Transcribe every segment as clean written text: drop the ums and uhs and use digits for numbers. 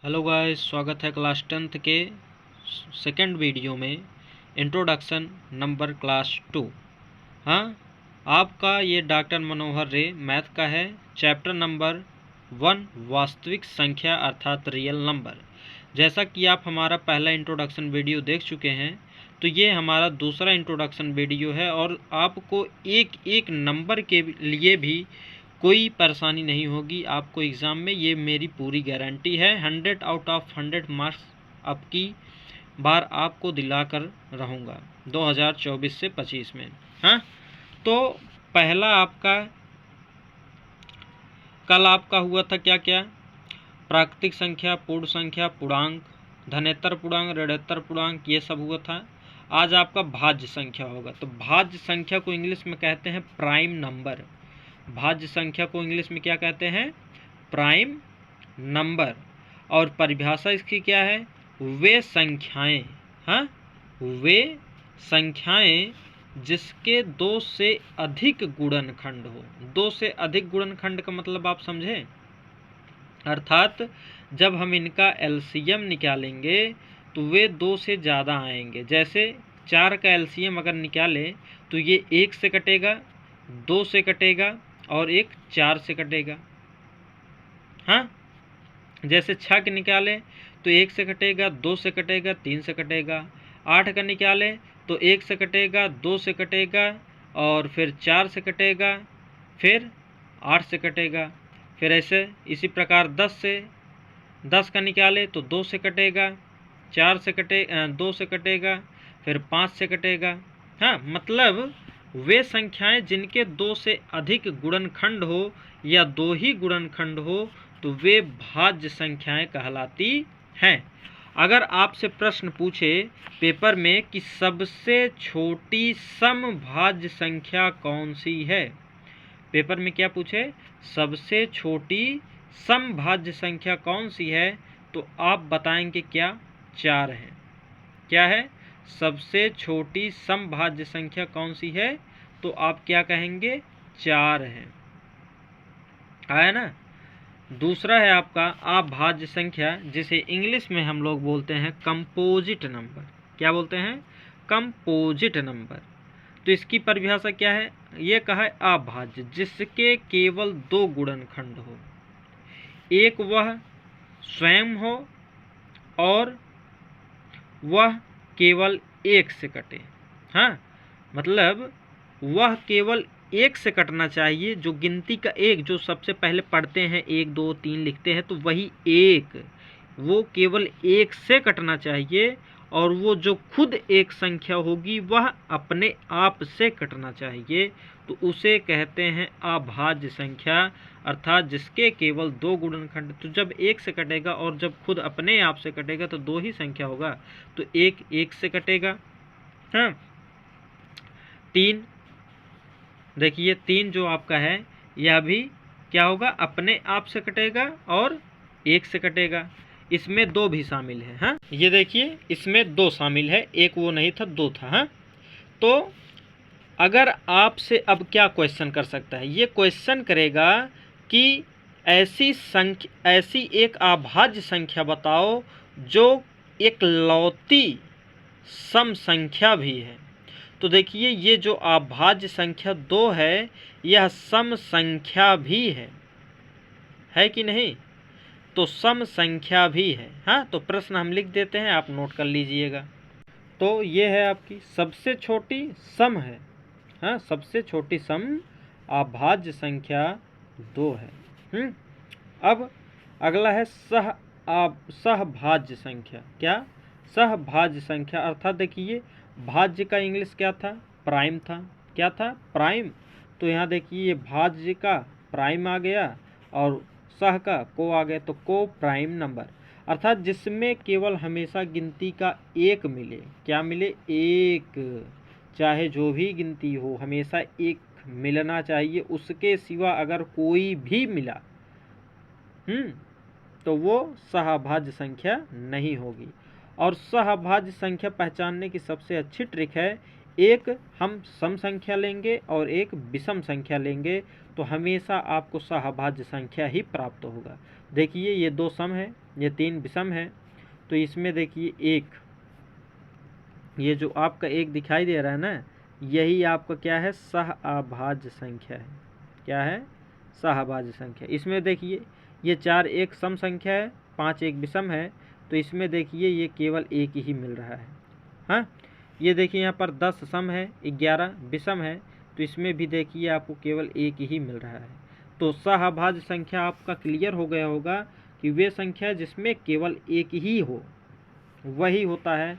Hello guys, स्वागत है class 10th के सेकंड वीडियो में। Introduction number class 2। हाँ, आपका ये डॉक्टर मनोहर रे मैथ का है। चैप्टर नंबर 1 वास्तविक संख्या अर्थात रियल नंबर। जैसा कि आप हमारा पहला इंट्रोडक्शन वीडियो देख चुके हैं, तो ये हमारा दूसरा इंट्रोडक्शन वीडियो है और आपको एक एक नंबर के लिए भी कोई परेशानी नहीं होगी आपको एग्ज़ाम में, ये मेरी पूरी गारंटी है। 100 आउट ऑफ 100 मार्क्स अब की बार आपको दिलाकर रहूँगा 2024 से 25 में। हाँ, तो पहला आपका कल आपका हुआ था क्या क्या? प्राकृतिक संख्या, पूर्ण संख्या, पूर्णांक, धनेतर पूर्णांक, ऋणोत्तर पूर्णांक, ये सब हुआ था। आज आपका भाज्य संख्या होगा। तो भाज्य संख्या को इंग्लिश में कहते हैं प्राइम नंबर। भाज्य संख्या को इंग्लिश में क्या कहते हैं? Prime number. और परिभाषा इसकी क्या है? वे संख्याएं, हाँ, वे संख्याएं जिसके दो से अधिक गुणनखंड हो। दो से अधिक गुणनखंड का मतलब आप समझे? अर्थात जब हम इनका एलसीएम निकालेंगे तो वे 2 से ज़्यादा आएंगे। जैसे 4 का एलसीएम अगर निकालें तो ये 1 से कटेगा, 2 से कटेगा और एक 4 से कटेगा। हाँ, जैसे 6 के निकालें तो 1 से कटेगा, 2 से कटेगा, 3 से कटेगा। 8 का निकालें तो 1 से कटेगा, 2 से कटेगा और फिर 4 से कटेगा, फिर 8 से कटेगा। फिर ऐसे इसी प्रकार 10 का निकाले तो 2 से कटेगा, 2 से कटेगा, फिर 5 से कटेगा। हाँ, मतलब वे संख्याएं जिनके 2 से अधिक गुणनखंड हो या 2 ही गुणनखंड हो तो वे भाज्य संख्याएं कहलाती हैं। अगर आपसे प्रश्न पूछे पेपर में कि सबसे छोटी समभाज्य संख्या कौन सी है, पेपर में क्या पूछे? सबसे छोटी समभाज्य संख्या कौन सी है, तो आप बताएंगे क्या? 4 है। क्या है? सबसे छोटी समभाज्य संख्या कौन सी है, तो आप क्या कहेंगे? 4 है। आया ना? दूसरा है आपका अभाज्य संख्या, जिसे इंग्लिश में हम लोग बोलते हैं कंपोजिट नंबर। क्या बोलते हैं? Composite number. तो इसकी परिभाषा क्या है? ये कहा है अभाज्य जिसके केवल 2 गुणनखंड हो, एक वह स्वयं हो और वह केवल 1 से कटे। हाँ, मतलब वह केवल 1 से कटना चाहिए। जो गिनती का 1 जो सबसे पहले पढ़ते हैं, 1 2 3 लिखते हैं, तो वही 1 वो केवल 1 से कटना चाहिए। और वो जो खुद एक संख्या होगी वह अपने आप से कटना चाहिए, तो उसे कहते हैं अभाज्य संख्या, अर्थात जिसके केवल 2 गुणनखंड। तो जब 1 से कटेगा और जब खुद अपने आप से कटेगा तो 2 ही संख्या होगा, तो 1 से कटेगा। हाँ, 3 देखिए, 3 जो आपका है यह भी क्या होगा? अपने आप से कटेगा और 1 से कटेगा। इसमें 2 भी शामिल है। हाँ, ये देखिए, इसमें 2 शामिल है, एक वो नहीं था, 2 था। हाँ, तो अगर आपसे अब क्या क्वेश्चन कर सकता है? ये क्वेश्चन करेगा कि ऐसी एक अभाज्य संख्या बताओ जो एक लौती सम संख्या भी है। तो देखिए, ये जो अभाज्य संख्या 2 है यह सम संख्या भी है कि नहीं? तो सम संख्या भी है। हाँ, तो प्रश्न हम लिख देते हैं, आप नोट कर लीजिएगा। तो ये है आपकी सबसे छोटी सम है। हाँ, सबसे छोटी सम अभाज्य संख्या 2 है। अब अगला है सहभाज्य संख्या। क्या? सहभाज्य संख्या, अर्थात देखिए, भाज्य का इंग्लिश क्या था? प्राइम था। क्या था? प्राइम। तो यहाँ देखिए, ये भाज्य का प्राइम आ गया और सह का को आ गया, तो को प्राइम नंबर, अर्थात जिसमें केवल हमेशा गिनती का 1 मिले। क्या मिले? 1। चाहे जो भी गिनती हो हमेशा 1 मिलना चाहिए, उसके सिवा अगर कोई भी मिला तो वो सहभाज्य संख्या नहीं होगी। और सहभाज्य संख्या पहचानने की सबसे अच्छी ट्रिक है, एक हम सम संख्या लेंगे और एक विषम संख्या लेंगे, तो हमेशा आपको सहभाज्य संख्या ही प्राप्त होगा। देखिए, ये 2 सम है, ये 3 विषम है, तो इसमें देखिए 1, ये जो आपका 1 दिखाई दे रहा है ना, यही आपका क्या है, सहअभाज्य संख्या है। क्या है, सहअभाज्य संख्या। इसमें देखिए ये 4 एक सम संख्या है, 5 एक विषम है, तो इसमें देखिए ये केवल 1 ही मिल रहा है। हाँ, ये देखिए यहाँ पर 10 सम है, 11 विषम है, तो इसमें भी देखिए आपको केवल 1 ही मिल रहा है। तो सहअभाज्य संख्या आपका क्लियर हो गया होगा कि वे संख्या जिसमें केवल 1 ही हो वही होता है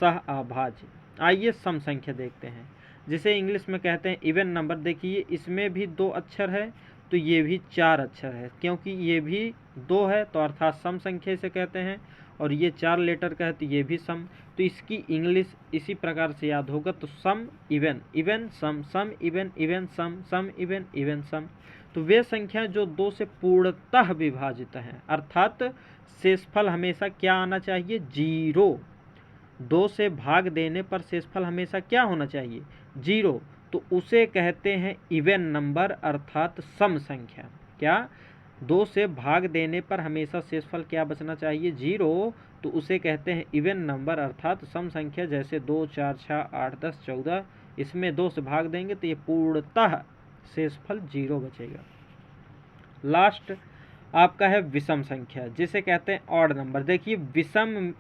सहअभाज्य। आइए सम संख्या देखते हैं, जिसे इंग्लिश में कहते हैं इवन नंबर। देखिए इसमें भी 2 अक्षर है, तो ये भी 4 अक्षर है, क्योंकि ये भी 2 है तो अर्थात सम संख्या से कहते हैं, और ये 4 लेटर का है तो ये भी सम। तो इसकी इंग्लिश इसी प्रकार से याद होगा, तो सम इवन, इवन सम, सम इवन, इवन सम, सम इवन, इवन सम। तो वे संख्या जो 2 से पूर्णतः विभाजित हैं, अर्थात शेषफल हमेशा क्या आना चाहिए, 0। 2 से भाग देने पर शेषफल हमेशा क्या होना चाहिए, 0। तो उसे कहते हैं इवन नंबर, अर्थात सम संख्या। क्या, 2 से भाग देने पर हमेशा शेषफल क्या बचना चाहिए, 0, तो उसे कहते हैं इवन नंबर, अर्थात सम संख्या। जैसे 2, 4, 6, 8, 10, 14, इसमें 2 से भाग देंगे तो ये पूर्णतः शेषफल 0 बचेगा। लास्ट आपका है विषम संख्या, जिसे कहते हैं ऑड नंबर। देखिए विषम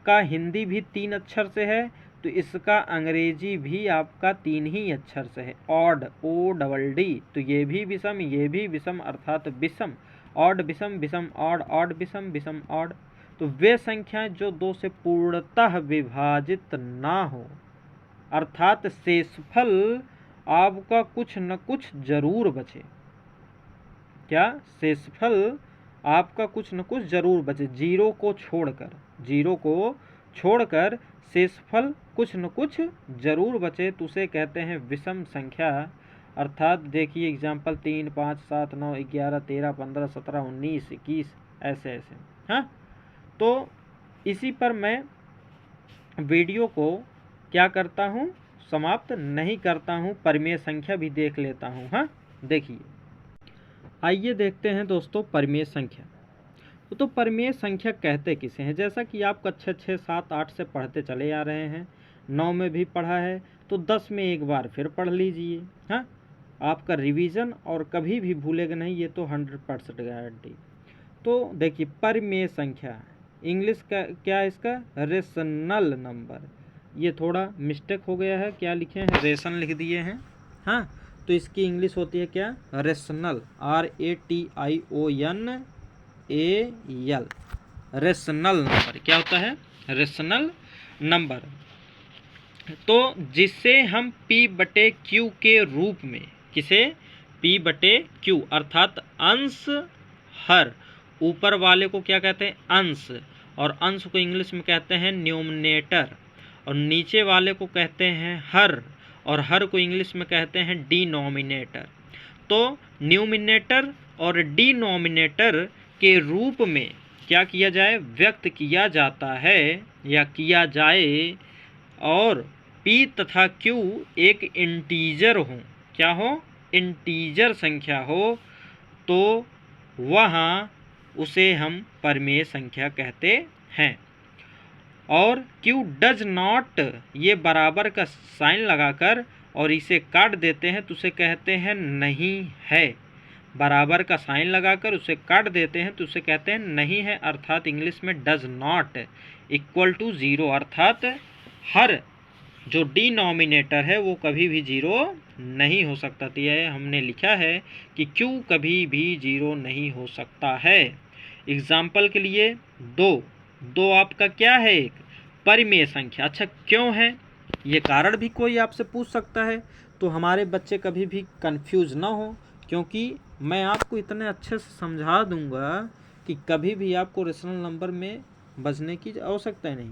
का हिंदी भी 3 अक्षर से है, तो इसका अंग्रेजी भी आपका 3 ही अक्षर से है, ऑड, ODD। तो ये भी विषम, ये भी विषम, अर्थात विषम, ऑड विषम, विषम ऑड, ऑड विषम, विषम ऑड। तो वे संख्याएं जो 2 से पूर्णतः विभाजित ना हो, अर्थात शेषफल आपका कुछ न कुछ जरूर बचे। क्या, शेषफल आपका कुछ न कुछ जरूर बचे, 0 को छोड़कर, 0 को छोड़कर शेषफल कुछ न कुछ जरूर बचे, तो उसे कहते हैं विषम संख्या। अर्थात देखिए एग्जाम्पल 3, 5, 7, 9, 11, 13, 15, 17, 19, 21, ऐसे ऐसे। हाँ, तो इसी पर मैं वीडियो को क्या करता हूँ, समाप्त नहीं करता हूँ, परिमेय संख्या भी देख लेता हूँ। हाँ, देखिए आइए देखते हैं दोस्तों परिमेय संख्या। तो परिमेय संख्या कहते किसे हैं, जैसा कि आप कक्षा 6, 7, 8 से पढ़ते चले आ रहे हैं, 9 में भी पढ़ा है, तो 10 में एक बार फिर पढ़ लीजिए। हाँ, आपका रिवीजन और कभी भी भूलेगा नहीं, ये तो 100% गारंटी। तो देखिए परिमेय संख्या, इंग्लिश का क्या है इसका, रेशनल नंबर। ये थोड़ा मिस्टेक हो गया है, क्या लिखे हैं, रेशन लिख दिए हैं। हाँ, तो इसकी इंग्लिश होती है क्या, रेशनल, RATIONAL, रेशनल नंबर। क्या होता है, रेशनल नंबर। तो जिसे हम P/Q के रूप में, किसे, P/Q, अर्थात अंश हर, ऊपर वाले को क्या कहते हैं, अंश, और अंश को इंग्लिश में कहते हैं न्यूमरेटर, और नीचे वाले को कहते हैं हर, और हर को इंग्लिश में कहते हैं डिनोमिनेटर। तो न्यूमरेटर और डिनोमिनेटर के रूप में क्या किया जाए, व्यक्त किया जाता है या किया जाए, और P तथा Q एक इंटीजर हो, क्या हो, इंटीजर संख्या हो, तो वहाँ उसे हम परिमेय संख्या कहते हैं। और Q डज नॉट, ये बराबर का साइन लगाकर और इसे काट देते हैं तो उसे कहते हैं नहीं है, बराबर का साइन लगाकर उसे काट देते हैं तो उसे कहते हैं नहीं है, अर्थात इंग्लिश में डज नॉट इक्वल टू 0, अर्थात हर जो डिनोमिनेटर है वो कभी भी 0 नहीं हो सकता। तो यह हमने लिखा है कि Q कभी भी 0 नहीं हो सकता है। एग्जाम्पल के लिए 2 आपका क्या है, एक परिमेय संख्या। अच्छा क्यों है, ये कारण भी कोई आपसे पूछ सकता है, तो हमारे बच्चे कभी भी कंफ्यूज ना हो, क्योंकि मैं आपको इतने अच्छे से समझा दूंगा कि कभी भी आपको रेशनल नंबर में बचने की आवश्यकता नहीं।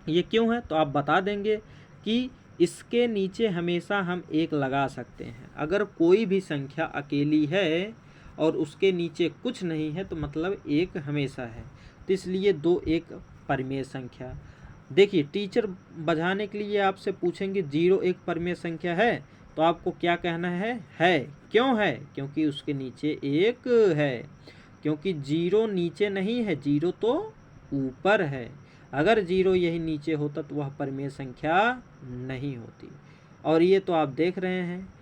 ये क्यों है, तो आप बता देंगे कि इसके नीचे हमेशा हम 1 लगा सकते हैं। अगर कोई भी संख्या अकेली है और उसके नीचे कुछ नहीं है तो मतलब 1 हमेशा है, तो इसलिए 2 एक परिमेय संख्या। देखिए टीचर बजाने के लिए आपसे पूछेंगे 0 एक परिमेय संख्या है, तो आपको क्या कहना है, क्यों है, क्योंकि उसके नीचे 1 है। क्योंकि जीरो नीचे नहीं है, जीरो तो ऊपर है। अगर जीरो यही नीचे होता तो वह परिमेय संख्या नहीं होती। और ये तो आप देख रहे हैं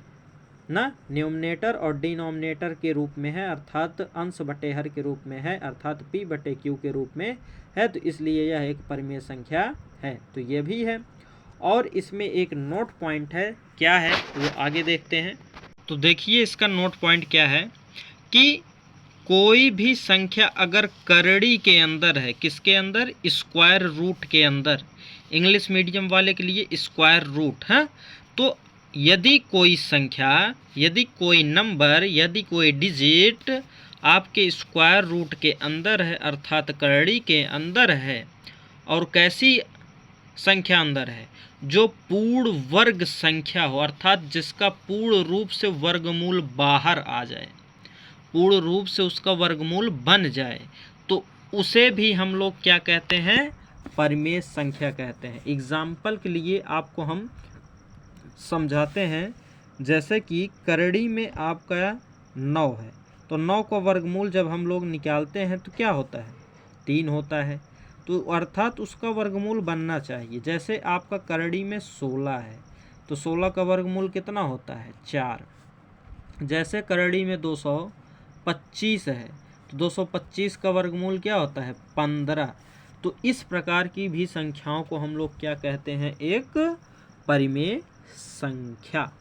ना, न्यूमरेटर और डिनोमिनेटर के रूप में है, अर्थात अंश बटे हर के रूप में है, अर्थात p बटे q के रूप में है, तो इसलिए यह एक परिमेय संख्या है। तो ये भी है। और इसमें एक नोट पॉइंट है, क्या है वो आगे देखते हैं। तो देखिए इसका नोट पॉइंट क्या है कि कोई भी संख्या अगर करड़ी के अंदर है, किसके अंदर, स्क्वायर रूट के अंदर, इंग्लिश मीडियम वाले के लिए स्क्वायर रूट है, तो यदि कोई संख्या, यदि कोई नंबर, यदि कोई डिजिट आपके स्क्वायर रूट के अंदर है, अर्थात करड़ी के अंदर है, और कैसी संख्या अंदर है, जो पूर्ण वर्ग संख्या हो, अर्थात जिसका पूर्ण रूप से वर्गमूल बाहर आ जाए, पूर्ण रूप से उसका वर्गमूल बन जाए, तो उसे भी हम लोग क्या कहते हैं, परिमेय संख्या कहते हैं। एग्जाम्पल के लिए आपको हम समझाते हैं, जैसे कि करड़ी में आपका 9 है, तो 9 का वर्गमूल जब हम लोग निकालते हैं तो क्या होता है, 3 होता है, तो अर्थात उसका वर्गमूल बनना चाहिए। जैसे आपका करड़ी में 16 है, तो 16 का वर्गमूल कितना होता है, 4। जैसे करड़ी में 225 है, तो 225 का वर्गमूल क्या होता है, 15। तो इस प्रकार की भी संख्याओं को हम लोग क्या कहते हैं, एक परिमेय संख्या।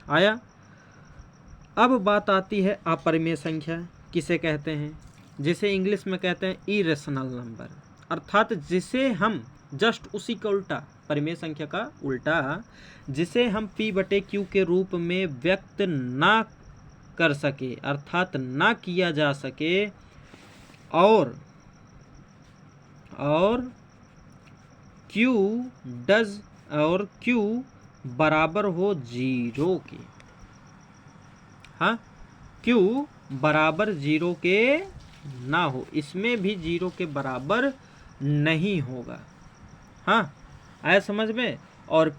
आया। अब बात आती है अपरिमेय संख्या किसे कहते हैं, जिसे इंग्लिश में कहते हैं इरेशनल नंबर, अर्थात जिसे हम जस्ट उसी का उल्टा, परिमेय संख्या का उल्टा, जिसे हम p बटे q के रूप में व्यक्त ना कर सके, अर्थात ना किया जा सके, और q बराबर हो 0 के, हाँ, q बराबर 0 के ना हो, इसमें भी 0 के बराबर नहीं होगा। हाँ, आया समझ में। और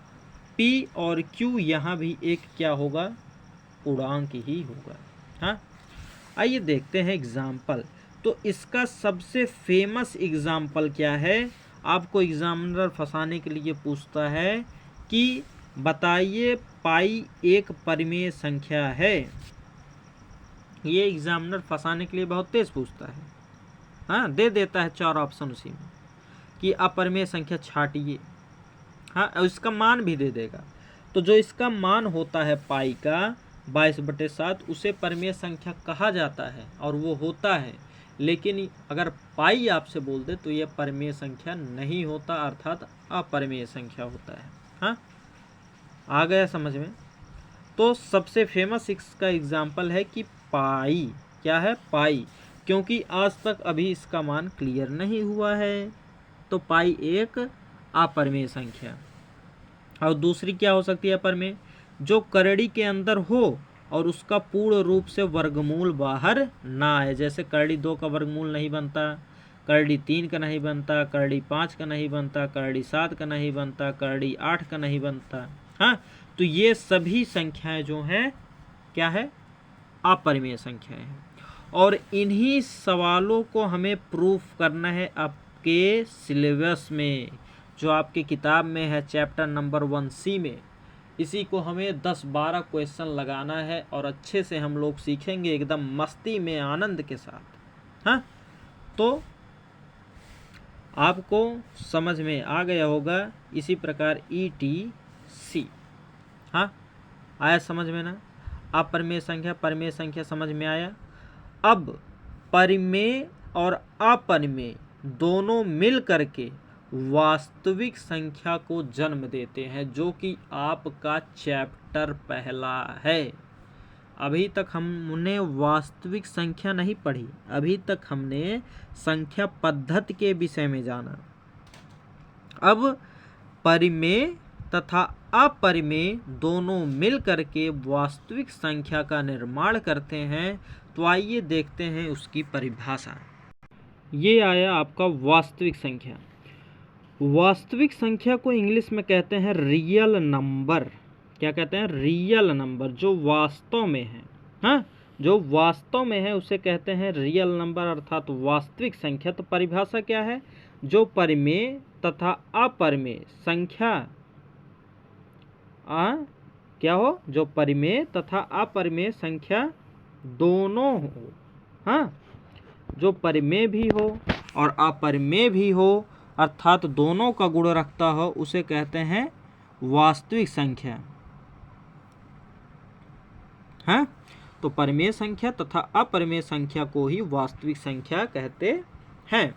p और q यहाँ भी एक क्या होगा, पूर्णांक ही होगा। हाँ, आइए देखते हैं एग्जाम्पल। तो इसका सबसे फेमस एग्जाम्पल क्या है, आपको एग्जामिनर फंसाने के लिए पूछता है कि बताइए पाई एक परिमेय संख्या है। ये एग्जामिनर फंसाने के लिए बहुत तेज पूछता है। हाँ, दे देता है 4 ऑप्शन उसी में कि अपरिमेय संख्या छाटिए। हाँ, और इसका मान भी दे देगा। तो जो इसका मान होता है पाई का 22/7, उसे परिमेय संख्या कहा जाता है और वो होता है। लेकिन अगर पाई आपसे बोल दे तो यह परिमेय संख्या नहीं होता, अर्थात अपरिमेय संख्या होता है। हाँ, आ गया समझ में। तो सबसे फेमस इसका एग्जाम्पल है कि पाई, क्या है, पाई, क्योंकि आज तक अभी इसका मान क्लियर नहीं हुआ है, तो पाई एक अपरिमेय संख्या। और दूसरी क्या हो सकती है अपरिमेय, जो करड़ी के अंदर हो और उसका पूर्ण रूप से वर्गमूल बाहर ना आए। जैसे करड़ी 2 का वर्गमूल नहीं बनता, करड़ी 3 का नहीं बनता, करड़ी 5 का नहीं बनता, करड़ी 7 का नहीं बनता, करड़ी 8 का नहीं बनता। हाँ, तो ये सभी संख्याएं जो हैं क्या है, अपरिमेय संख्याएं हैं। और इन्हीं सवालों को हमें प्रूफ करना है आपके सिलेबस में, जो आपके किताब में है चैप्टर नंबर 1C में। इसी को हमें 10-12 क्वेश्चन लगाना है और अच्छे से हम लोग सीखेंगे एकदम मस्ती में, आनंद के साथ। हाँ, तो आपको समझ में आ गया होगा। इसी प्रकार ETC, हाँ, आया समझ में ना। अपरिमेय संख्या, परिमेय संख्या समझ में आया। अब परिमेय और अपरिमेय दोनों मिल करके वास्तविक संख्या को जन्म देते हैं, जो कि आपका चैप्टर पहला है। अभी तक हमने वास्तविक संख्या नहीं पढ़ी, अभी तक हमने संख्या पद्धति के विषय में जाना। अब परिमेय तथा अपरिमेय दोनों मिल करके वास्तविक संख्या का निर्माण करते हैं। तो आइए देखते हैं उसकी परिभाषा। ये आया आपका वास्तविक संख्या। वास्तविक संख्या को इंग्लिश में कहते हैं रियल नंबर। क्या कहते हैं, रियल नंबर, जो वास्तव में है। हाँ, जो वास्तव में है उसे कहते हैं रियल नंबर अर्थात वास्तविक संख्या। तो परिभाषा क्या है? जो परिमेय तथा अपरिमेय संख्या क्या हो? जो परिमेय तथा अपरिमेय संख्या दोनों हो। हाँ, जो परिमेय भी हो और अपरिमेय भी हो अर्थात दोनों का गुण रखता हो उसे कहते हैं वास्तविक संख्या। हाँ, तो परिमेय संख्या तथा अपरिमेय संख्या को ही वास्तविक संख्या कहते हैं।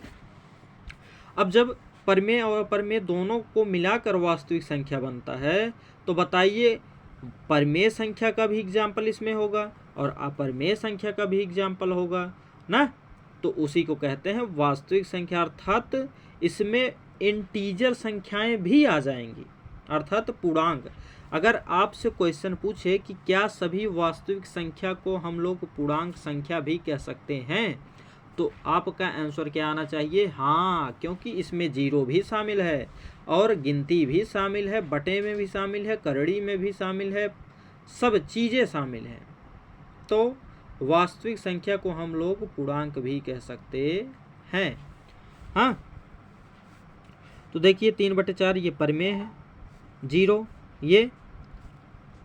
अब जब परिमेय और अपरिमेय दोनों को मिलाकर वास्तविक संख्या बनता है तो बताइए परिमेय संख्या का भी एग्जाम्पल इसमें होगा और अपरिमेय संख्या का भी एग्जाम्पल होगा ना, तो उसी को कहते हैं वास्तविक संख्या। अर्थात इसमें इंटीजर संख्याएं भी आ जाएंगी अर्थात पूर्णांक। अगर आपसे क्वेश्चन पूछे कि क्या सभी वास्तविक संख्या को हम लोग पूर्णांक संख्या भी कह सकते हैं, तो आपका आंसर क्या आना चाहिए? हाँ, क्योंकि इसमें जीरो भी शामिल है और गिनती भी शामिल है, बटे में भी शामिल है, करड़ी में भी शामिल है, सब चीज़ें शामिल हैं। तो वास्तविक संख्या को हम लोग पूर्णांक भी कह सकते हैं। हाँ, तो देखिए 3/4 ये परिमेय है, 0 ये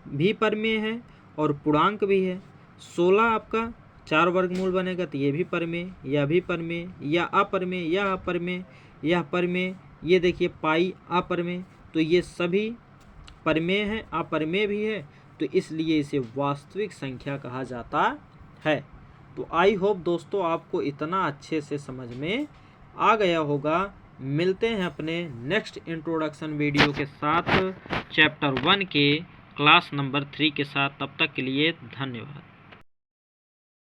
भी परिमेय है और पूर्णांक भी है। 16 आपका 4 वर्गमूल बनेगा तो ये भी परिमेय, यह भी परिमेय, या अपरिमेय, यह अपरिमेय, यह परिमेय। ये देखिए पाई अपरिमेय, तो ये सभी परिमेय है, अपरिमेय भी है, तो इसलिए इसे वास्तविक संख्या कहा जाता है। तो आई होप दोस्तों आपको इतना अच्छे से समझ में आ गया होगा। मिलते हैं अपने नेक्स्ट इंट्रोडक्शन वीडियो के साथ चैप्टर 1 के क्लास नंबर 3 के साथ। तब तक के लिए धन्यवाद।